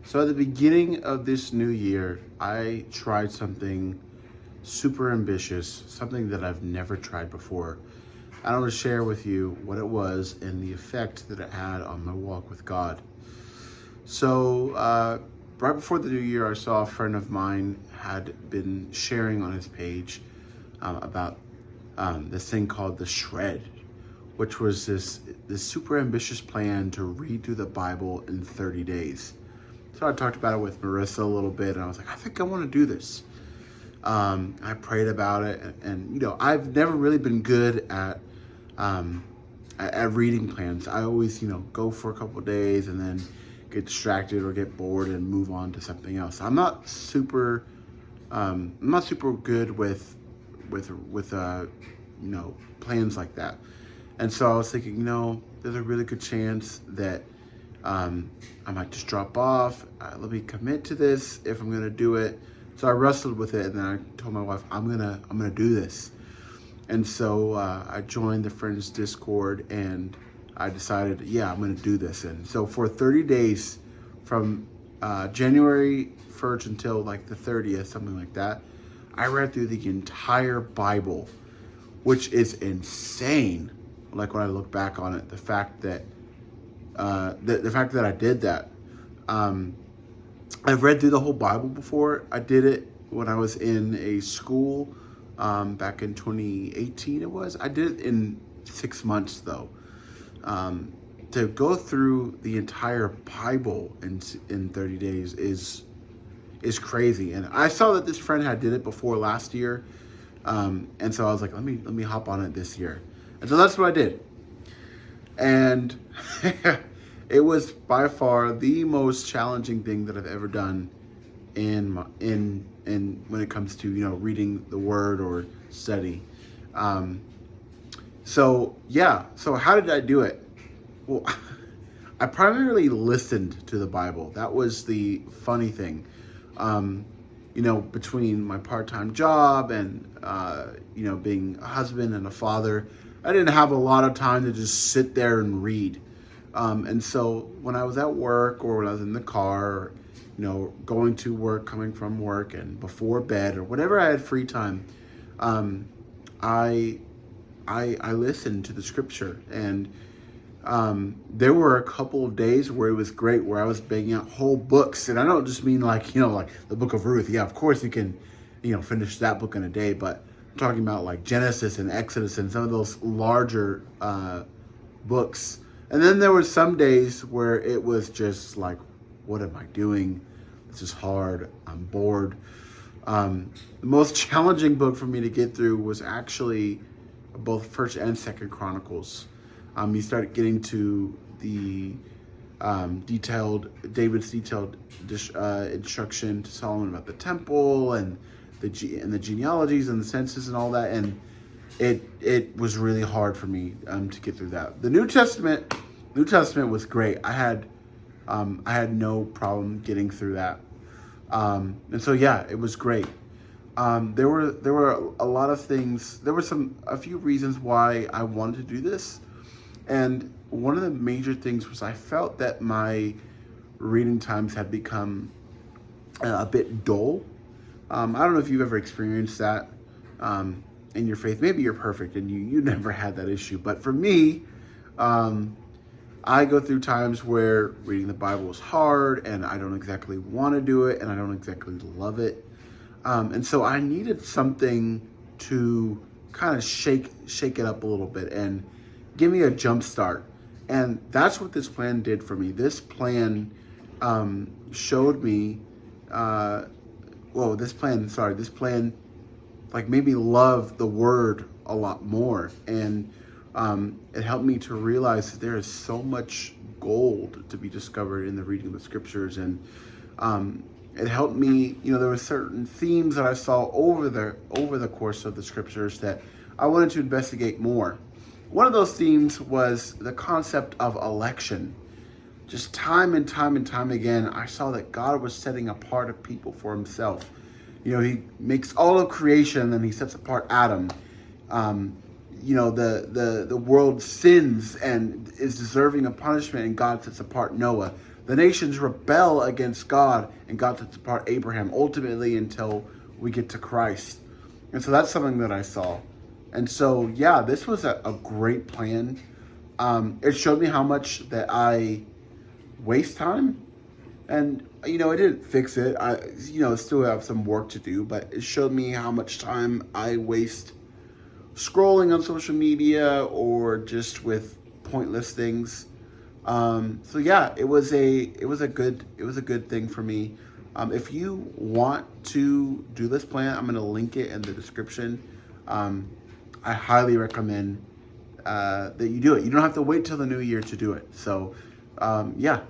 So at the beginning of this new year, I tried something super ambitious, something that I've never tried before. I want to share with you what it was and the effect that it had on my walk with God. So, right before the new year, I saw a friend of mine had been sharing on his page about this thing called the Shred, which was this super ambitious plan to read through the Bible in 30 days. So I talked about it with Marissa a little bit, and I was like, I think I want to do this. I prayed about it, and I've never really been good um, at reading plans. I always go for a couple of days and then get distracted or get bored and move on to something else. I'm not super good with plans like that. And so I was thinking, there's a really good chance that I might just drop off. Let me commit to this if I'm gonna do it. So I wrestled with it, and then I told my wife, I'm gonna do this. And so I joined the Friends Discord, and I decided, yeah, I'm gonna do this. And so for 30 days, from January 1st until like the 30th, something like that, I read through the entire Bible, which is insane. Like when I look back on it, the fact that I did that. I've read through the whole Bible before. I did it when I was in a school back in 2018. I did it in 6 months though. To go through the entire Bible in 30 days is crazy. And I saw that this friend had did it before last year, and so I was like, let me hop on it this year. And so that's what I did. And it was by far the most challenging thing that I've ever done in when it comes to reading the Word or study. So how did I do it? Well, I primarily listened to the Bible. That was the funny thing. Between my part-time job and being a husband and a father, I didn't have a lot of time to just sit there and read. And so when I was at work or when I was in the car, or, going to work, coming from work, and before bed or whenever I had free time, I listened to the scripture. And there were a couple of days where it was great, where I was banging out whole books. And I don't just mean like the book of Ruth. Yeah, of course you can, finish that book in a day, but I'm talking about like Genesis and Exodus and some of those larger books. And then there were some days where it was just like, what am I doing? This is hard. I'm bored. The most challenging book for me to get through was actually both First and Second Chronicles. You start getting to the David's detailed instruction to Solomon about the temple and the genealogies and the census and all that, and it was really hard for me to get through that. The New Testament was great. I had no problem getting through that, and so yeah, it was great. There were a lot of things. There were a few reasons why I wanted to do this. And one of the major things was I felt that my reading times had become a bit dull. I don't know if you've ever experienced that in your faith. Maybe you're perfect and you never had that issue. But for me, I go through times where reading the Bible is hard and I don't exactly want to do it and I don't exactly love it. And so I needed something to kind of shake it up a little bit and give me a jump start. And that's what this plan did for me. This plan showed me, this plan like made me love the Word a lot more. And it helped me to realize that there is so much gold to be discovered in the reading of the scriptures. And it helped me, there were certain themes that I saw over the course of the scriptures that I wanted to investigate more. One of those themes was the concept of election. Just time and time and time again, I saw that God was setting apart a people for himself. He makes all of creation, and then he sets apart Adam. The world sins and is deserving of punishment, and God sets apart Noah. the nations rebel against God, and God to depart Abraham ultimately until we get to Christ. And so that's something that I saw. And so, yeah, this was a great plan. It showed me how much that I waste time. And, it didn't fix it. I, still have some work to do, but it showed me how much time I waste scrolling on social media or just with pointless things. So yeah, it was a good thing for me. If you want to do this plan, I'm gonna link it in the description. I highly recommend that you do it. You don't have to wait till the new year to do it. So yeah,